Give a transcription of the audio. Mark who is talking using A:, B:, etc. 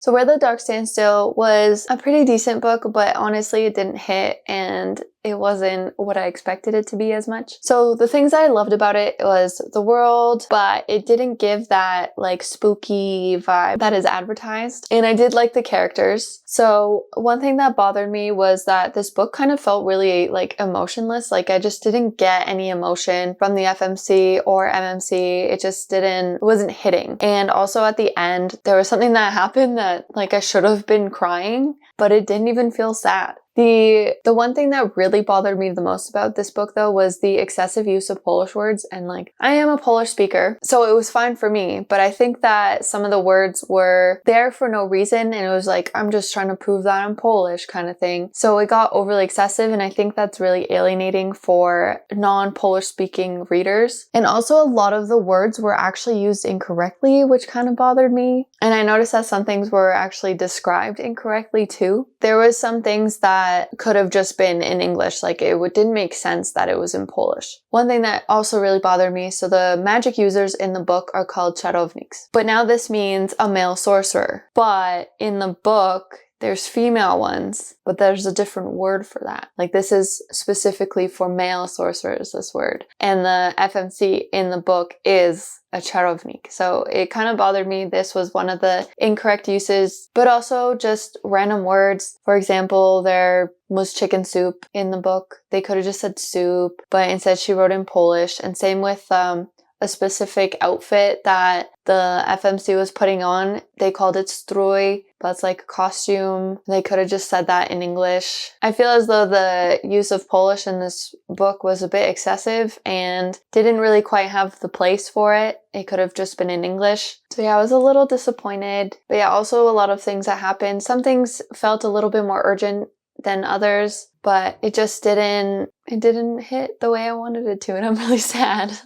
A: So Where the Dark Stands Still was a pretty decent book, but honestly it didn't hit and it wasn't what I expected it to be as much. So the things I loved about it was the world, but it didn't give that like spooky vibe that is advertised. And I did like the characters. So one thing that bothered me was that this book kind of felt really like emotionless. Like I just didn't get any emotion from the FMC or MMC. It wasn't hitting. And also at the end, there was something that happened that like I should have been crying, but it didn't even feel sad. The one thing that really bothered me the most about this book though was the excessive use of Polish words, and like I am a Polish speaker, so it was fine for me, but I think that some of the words were there for no reason and it was like I'm just trying to prove that I'm Polish kind of thing. So it got overly excessive and I think that's really alienating for non-Polish speaking readers. And also a lot of the words were actually used incorrectly, which kind of bothered me. And I noticed that some things were actually described incorrectly too. There was some things that could have just been in English, like it didn't make sense that it was in Polish. One thing that also really bothered me, so the magic users in the book are called czarowniks, but now this means a male sorcerer. But in the book, there's female ones, but there's a different word for that. Like this is specifically for male sorcerers, this word. And the FMC in the book is a czarownik. So it kind of bothered me. This was one of the incorrect uses, but also just random words. For example, there was chicken soup in the book. They could have just said soup, but instead she wrote in Polish. And same with a specific outfit that the FMC was putting on. They called it strój, but it's like a costume. They could have just said that in English. I feel as though the use of Polish in this book was a bit excessive and didn't really quite have the place for it. It could have just been in English. So yeah, I was a little disappointed. But yeah, also a lot of things that happened. Some things felt a little bit more urgent than others, but it just didn't hit the way I wanted it to, and I'm really sad.